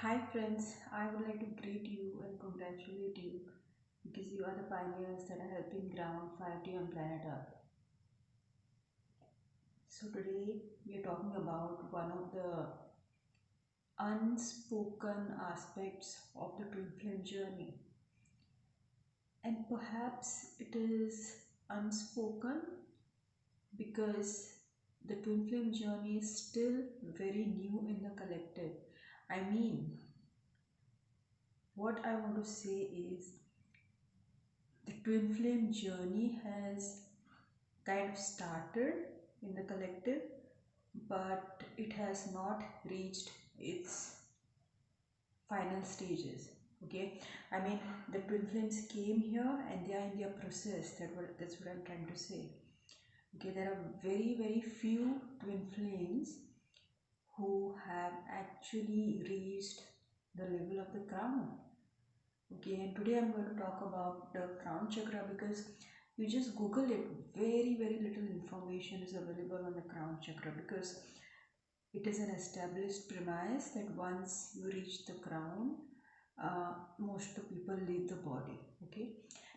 Hi friends, I would like to greet you and congratulate you because you are the pioneers that are helping ground 5D on planet Earth. So today we are talking about one of the unspoken aspects of the twin flame journey. And perhaps it is unspoken because the twin flame journey is still very new in the collective. I mean, what I want to say is the twin flame journey has kind of started in the collective, but it has not reached its final stages. Okay, I mean, the twin flames came here and they are in their process. That's what I'm trying to say. Okay, there are very few twin flames who have actually reached the level of the crown. Okay, and today I'm going to talk about the crown chakra because you just google it, very little information is available on the crown chakra because it is an established premise that once you reach the crown, most of the people leave the body. Okay,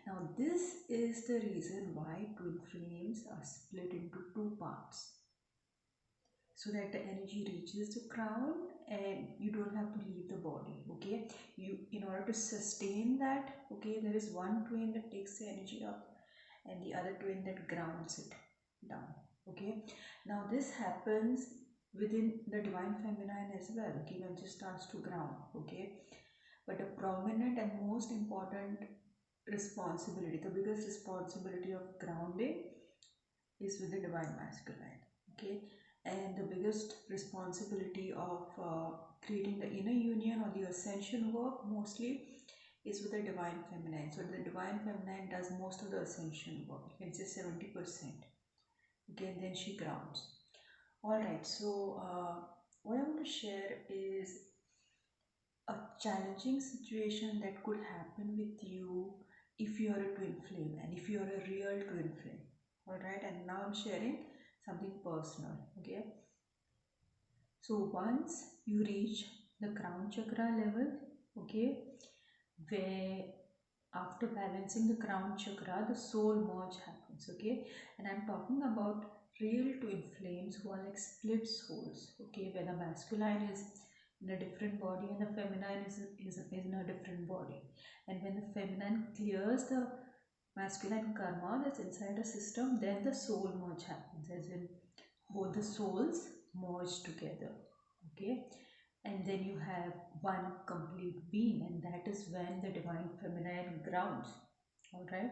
now this is the reason why twin flames are split into two parts, so that the energy reaches the crown and you don't have to leave the body. Okay, you, in order to sustain that, okay, there is one twin that takes the energy up and the other twin that grounds it down. Okay, now this happens within the divine feminine as well. Okay, when it starts to ground. Okay, but a prominent and most important responsibility, the biggest responsibility of grounding is with the divine masculine. Okay, and the biggest responsibility of creating the inner union or the ascension work mostly is with the divine feminine. So the divine feminine does most of the ascension work, you can say 70%. Okay, and then she grounds. All right, so what I want to share is a challenging situation that could happen with you if you are a twin flame and if you are a real twin flame. All right, and now I'm sharing something personal. Okay, so once you reach the crown chakra level, okay, where after balancing the crown chakra, the soul merge happens. Okay, and I'm talking about real twin flames who are like split souls. Okay, where the masculine is in a different body and the feminine is in a different body. And when the feminine clears the masculine karma that's inside the system, then the soul merge happens, as in both the souls merge together. Okay, and then you have one complete being, and that is when the divine feminine grounds. All right,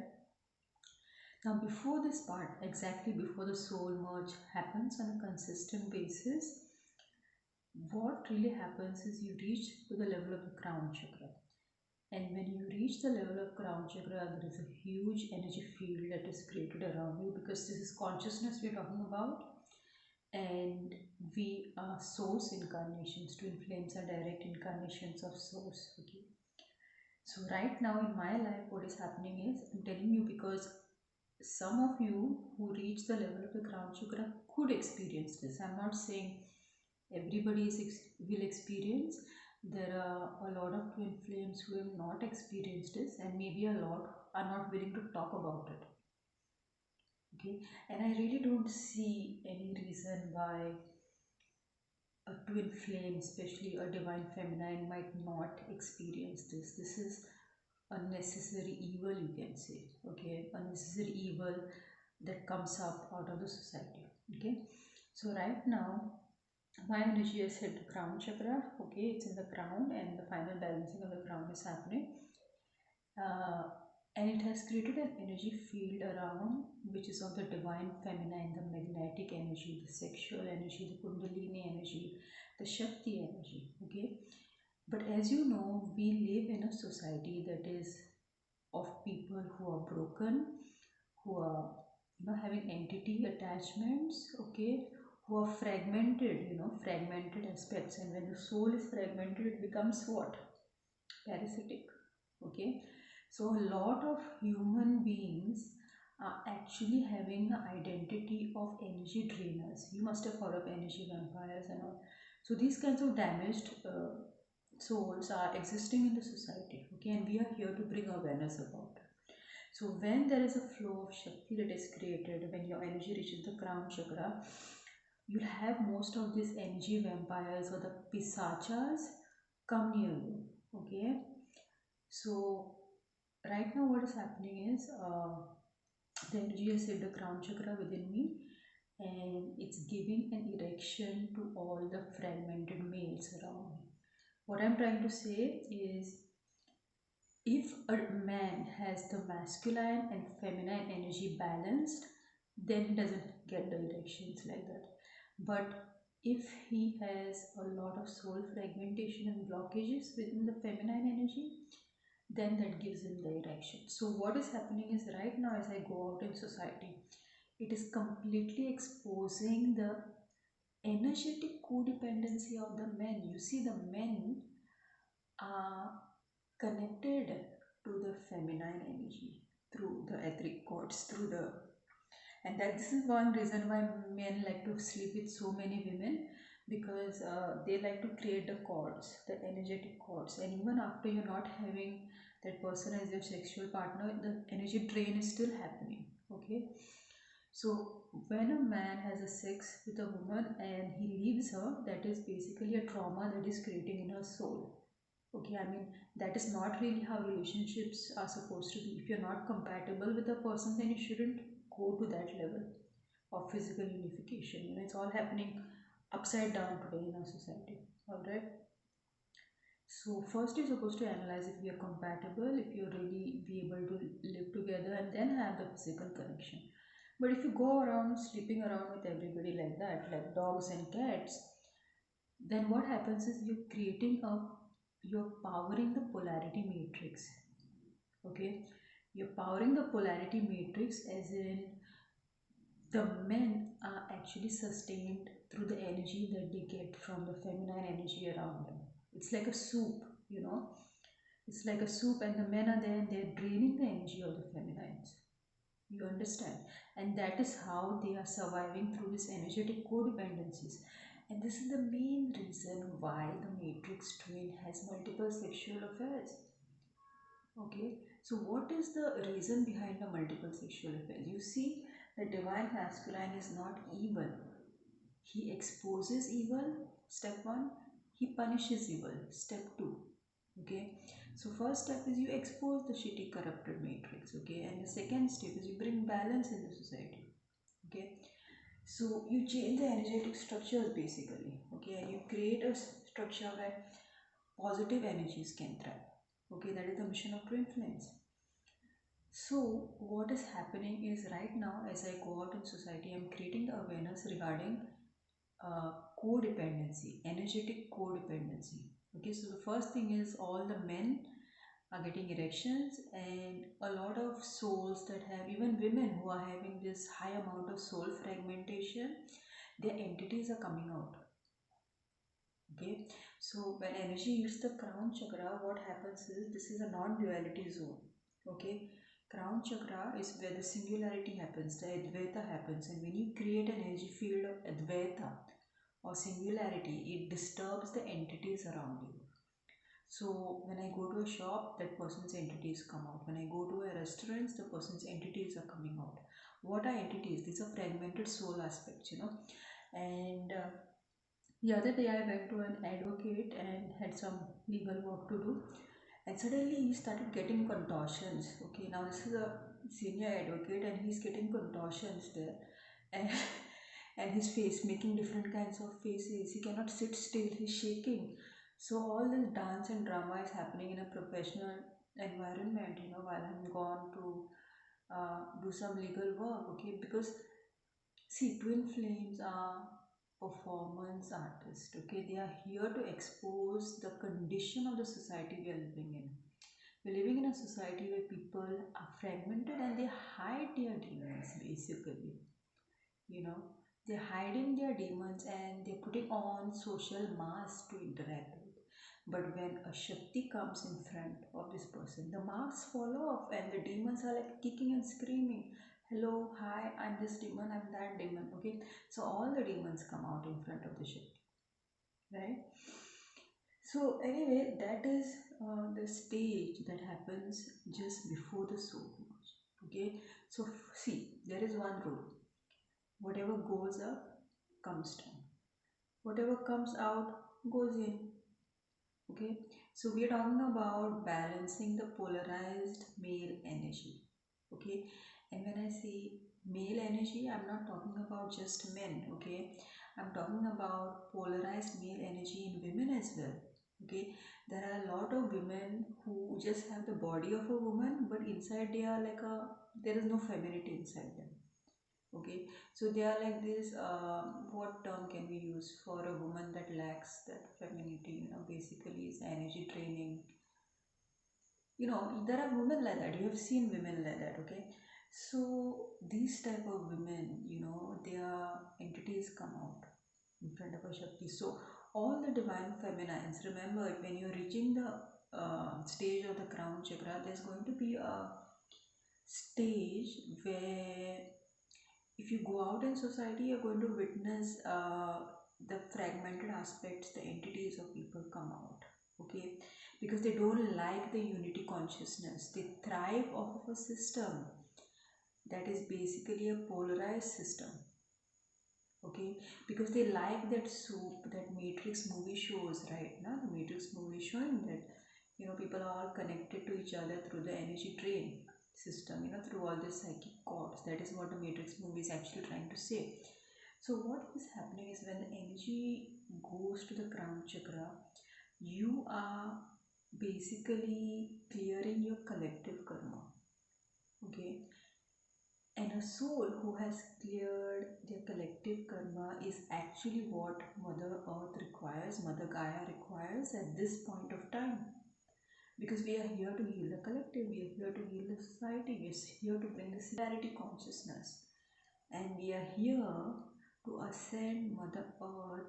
now before this part, exactly before the soul merge happens on a consistent basis, what really happens is you reach to the level of the crown chakra, and when you reach the level of crown chakra, there is a huge energy field that is created around you because this is consciousness we're talking about, and we are source incarnations. Twin flames are direct incarnations of source. Okay, so right now in my life what is happening is, I'm telling you because some of you who reach the level of the crown chakra could experience this. I'm not saying everybody will experience. There are a lot of twin flames who have not experienced this, and maybe a lot are not willing to talk about it. Okay, and I really don't see any reason why a twin flame, especially a divine feminine, might not experience this. This is a necessary evil, you can say. Okay, a necessary evil that comes up out of the society. Okay, so right now my energy has hit the crown chakra. Okay, it's in the crown and the final balancing of the crown is happening, uh, and it has created an energy field around, which is of the divine feminine, the magnetic energy, the sexual energy, the kundalini energy, the Shakti energy. Okay, but as you know, we live in a society that is of people who are broken, who are, having entity attachments. Okay, who are fragmented, fragmented aspects, and when the soul is fragmented, it becomes what? Parasitic. Okay, so a lot of human beings are actually having the identity of energy drainers. You must have heard of energy vampires and all. So these kinds of damaged souls are existing in the society, okay, and we are here to bring awareness about it. So when there is a flow of Shakti that is created, when your energy reaches the crown chakra, you'll have most of these energy vampires or the pisachas come near you, okay. So right now what is happening is the energy has hit the crown chakra within me, and it's giving an erection to all the fragmented males around me. What I'm trying to say is, if a man has the masculine and feminine energy balanced, then he doesn't get the erections like that. But if he has a lot of soul fragmentation and blockages within the feminine energy, then that gives him the erection. So what is happening is, right now as I go out in society, it is completely exposing the energetic codependency of the men. You see, the men are connected to the feminine energy through the etheric cords, through the, and that this is one reason why men like to sleep with so many women, because they like to create the cords, the energetic cords, and even after you're not having that person as your sexual partner, the energy drain is still happening, okay. So when a man has a sex with a woman and he leaves her, that is basically a trauma that is creating in her soul. Okay, I mean, that is not really how relationships are supposed to be. If you're not compatible with a person, then you shouldn't go to that level of physical unification. You know, it's all happening upside down today in our society. Alright. So first you're supposed to analyze if we are compatible, if you really be able to live together, and then have the physical connection. But if you go around sleeping around with everybody like that, like dogs and cats, then what happens is you're powering the polarity matrix, okay. You're powering the polarity matrix, as in the men are actually sustained through the energy that they get from the feminine energy around them. It's like a soup, you know. It's like a soup, and the men are there and they're draining the energy of the feminines. You understand? And that is how they are surviving through this energetic codependencies. And this is the main reason why the matrix twin has multiple sexual affairs. Okay, so what is the reason behind the multiple sexual affairs? You see, the divine masculine is not evil. He exposes evil, step one. He punishes evil, step two. Okay, so first step is you expose the shitty corrupted matrix. Okay, and the second step is you bring balance in the society. Okay, so you change the energetic structures basically. Okay, and you create a structure where positive energies can thrive. Okay, that is the mission of twin flames. So what is happening is, right now as I go out in society, I'm creating the awareness regarding codependency, energetic codependency. Okay, so the first thing is, all the men are getting erections, and a lot of souls that have, even women who are having this high amount of soul fragmentation, their entities are coming out. Okay, so when energy hits the crown chakra, what happens is, this is a non-duality zone. Okay, crown chakra is where the singularity happens, the advaita happens, and when you create an energy field of advaita or singularity, it disturbs the entities around you. So when I go to a shop, that person's entities come out. When I go to a restaurant, the person's entities are coming out. What are entities? These are fragmented soul aspects, you know. And the other day I went to an advocate and had some legal work to do, and suddenly he started getting contortions. Okay, now this is a senior advocate and he's getting contortions there, and and his face making different kinds of faces. He cannot sit still, he's shaking. So all this dance and drama is happening in a professional environment, you know, while I'm gone to do some legal work. Okay, because see, twin flames are performance artists. Okay, they are here to expose the condition of the society we are living in. We're living in a society where people are fragmented and they hide their demons basically. You know, they're hiding their demons and they're putting on social masks to interact with. But when a Shakti comes in front of this person, the masks fall off and the demons are like kicking and screaming. Hello, hi, I'm this demon, I'm that demon. Okay, so all the demons come out in front of the Shakti, right? So anyway, that is the stage that happens just before the soul merge. Okay, so see, there is one rule: whatever goes up comes down, whatever comes out goes in. Okay, so we are talking about balancing the polarized male energy. Okay, and when I say male energy, I'm not talking about just men. Okay, I'm talking about polarized male energy in women as well. Okay, there are a lot of women who just have the body of a woman, but inside they are like a, there is no femininity inside them. Okay, so they are like this. What term can we use for a woman that lacks that femininity? You know, basically, is energy training. You know, there are women like that. You have seen women like that. Okay, so these type of women, you know, their entities come out in front of a Shakti. So all the divine feminines. Remember, when you're reaching the stage of the crown chakra, there's going to be a stage where if you go out in society, you're going to witness the fragmented aspects, the entities of people come out. Okay, because they don't like the unity consciousness. They thrive off of a system that is basically a polarized system. Okay, because they like that soup, that Matrix movie shows, right? Now the Matrix movie showing that, you know, people are all connected to each other through the energy train system, you know, through all the psychic cords. That is what the Matrix movie is actually trying to say. So what is happening is when the energy goes to the crown chakra, you are basically clearing your collective karma. Okay, and a soul who has cleared their collective karma is actually what Mother Earth requires, Mother Gaia requires at this point of time. Because we are here to heal the collective, we are here to heal the society, we are here to bring the singularity consciousness. And we are here to ascend Mother Earth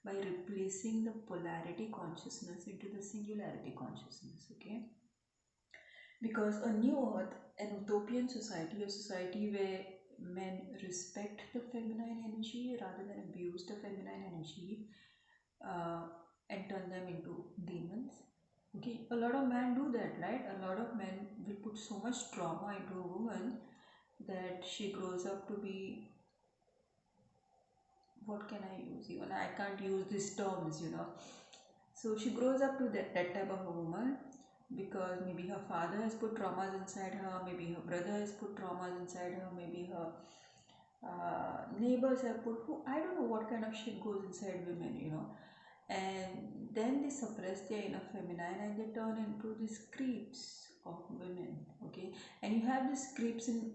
by replacing the polarity consciousness into the singularity consciousness. Okay? Because a new earth, an utopian society, a society where men respect the feminine energy rather than abuse the feminine energy uh, and turn them into demons. Okay, a lot of men do that, right? A lot of men will put so much trauma into a woman that she grows up to be, what can I use? Even I can't use these terms, you know. So she grows up to that type of a woman because maybe her father has put traumas inside her, maybe her brother has put traumas inside her, maybe her neighbors have put, who, I don't know what kind of shit goes inside women, you know. And then they suppress their inner feminine and they turn into these creeps of women. Okay, and you have these creeps in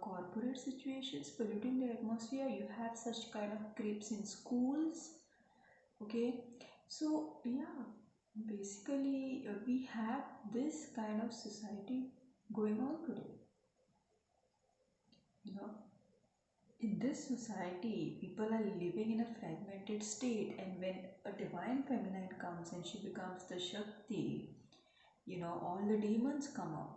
corporate situations polluting the atmosphere. You have such kind of creeps in schools. Okay, so yeah, basically we have this kind of society going on today, you know. In this society, people are living in a fragmented state, and when a divine feminine comes and she becomes the Shakti, you know, all the demons come out.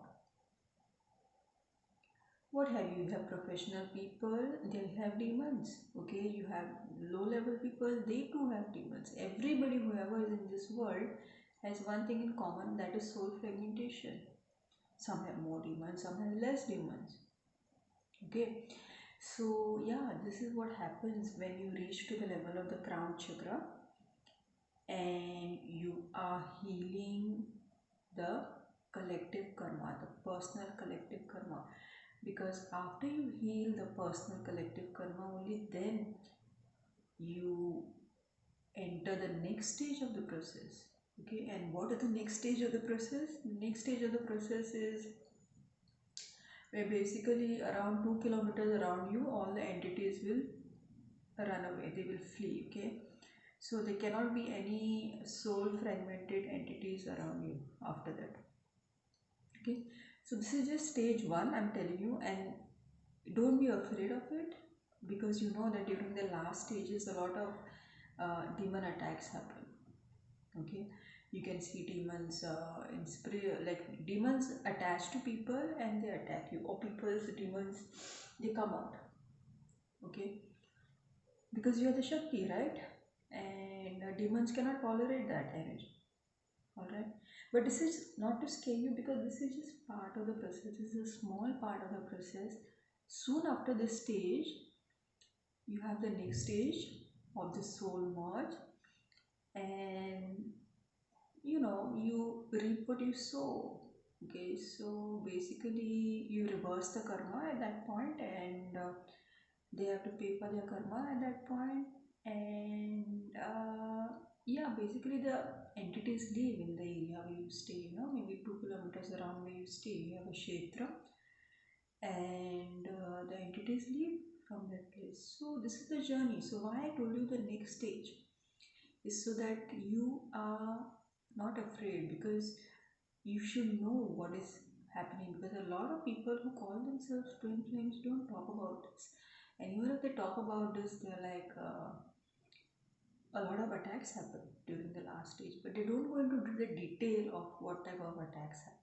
What have you? You have professional people, they'll have demons. Okay, you have low level people, they too have demons. Everybody, whoever is in this world, has one thing in common, that is soul fragmentation. Some have more demons, some have less demons. Okay, so yeah, this is what happens when you reach to the level of the crown chakra and you are healing the collective karma, the personal collective karma. Because after you heal the personal collective karma, only then you enter the next stage of the process. Okay, and what is the next stage of the process? The next stage of the process is where basically around 2 kilometers around you, all the entities will run away, they will flee. Okay, so there cannot be any soul fragmented entities around you after that. Okay, so this is just stage one, I'm telling you, and don't be afraid of it, because you know that during the last stages a lot of demon attacks happen. Okay, you can see demons in spray, like demons attach to people and they attack you, or people's demons, they come out. Okay, because you are the Shakti, right? And demons cannot tolerate that energy. But this is not to scare you, because this is just part of the process. This is a small part of the process. Soon after this stage, you have the next stage of the soul merge, and you reap what you sow. Okay, so basically you reverse the karma at that point, and they have to pay for their karma at that point. And yeah, basically the entities live in the area where you stay, maybe 2 kilometers around where you stay you have a kshetra, and the entities live from that place. So this is the journey. So why I told you the next stage is so that you are not afraid, because you should know what is happening, because a lot of people who call themselves twin flames don't talk about this. And even if they talk about this, they're like, a lot of attacks happen during the last stage, but they don't go into the detail of what type of attacks happen.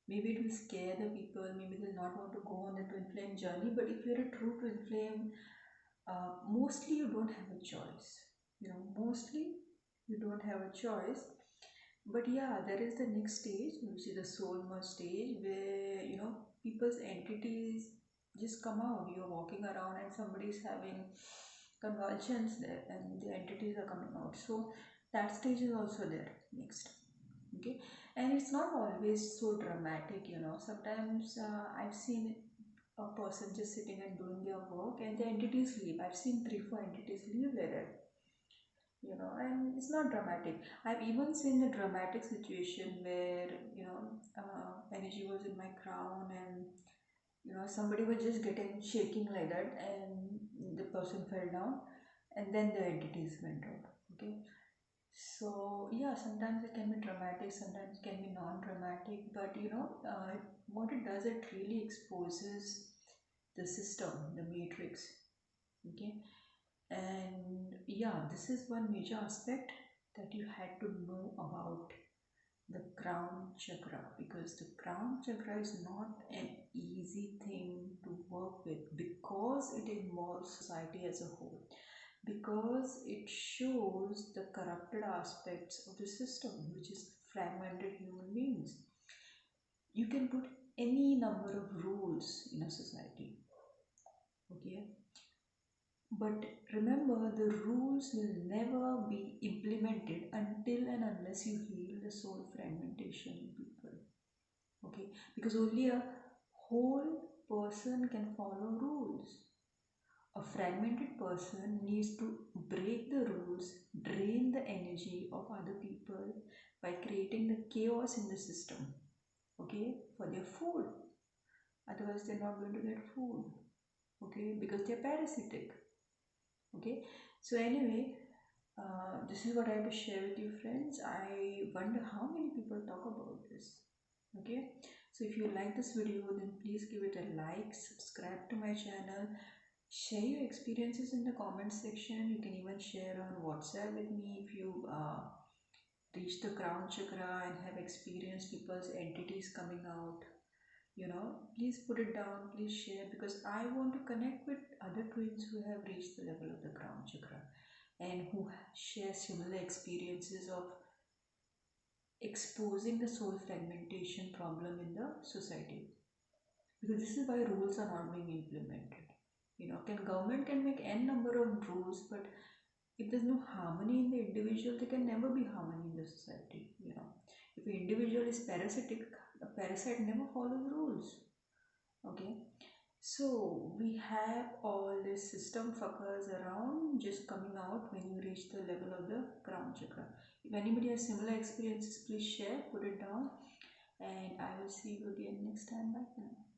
Maybe it will scare the people, maybe they'll not want to go on the twin flame journey. But if you're a true twin flame, mostly you don't have a choice. Mostly you don't have a choice. But yeah, there is the next stage, which is the soul merge stage, where people's entities just come out. You're walking around and somebody is having convulsions there, and the entities are coming out. So that stage is also there next. Okay, and it's not always so dramatic. Sometimes I've seen a person just sitting and doing their work, and the entities leave. I've seen 3 4 entities leave like that. And it's not dramatic. I've even seen a dramatic situation where energy was in my crown, and somebody was just getting shaking like that, and the person fell down, and then the entities went out. Okay, so yeah, sometimes it can be dramatic, sometimes it can be non-dramatic, but what it does, it really exposes the system, the matrix. Okay, and yeah, this is one major aspect that you had to know about the crown chakra, because the crown chakra is not an easy thing to work with, because it involves society as a whole, because it shows the corrupted aspects of the system, which is fragmented human beings. You can put any number of rules in a society, okay, but remember, the rules will never be implemented until and unless you heal the soul fragmentation in people. Okay, because only a whole person can follow rules. A fragmented person needs to break the rules, drain the energy of other people by creating the chaos in the system, okay, for their food. Otherwise, they're not going to get food, okay, because they're parasitic. Okay, so anyway, this is what I have to share with you, friends. I wonder how many people talk about this. Okay, so if you like this video, then please give it a like, subscribe to my channel, share your experiences in the comment section. You can even share on WhatsApp with me if you reach the crown chakra and have experienced people's entities coming out. Please put it down, please share, because I want to connect with other twins who have reached the level of the crown chakra and who share similar experiences of exposing the soul fragmentation problem in the society. Because this is why rules are not being implemented. Government can make n number of rules, but if there's no harmony in the individual, there can never be harmony in the society. If an individual is parasitic, a parasite never follows rules. Okay, so we have all this system fuckers around just coming out when you reach the level of the crown chakra. If anybody has similar experiences, please share, put it down, and I will see you again next time. Bye for now.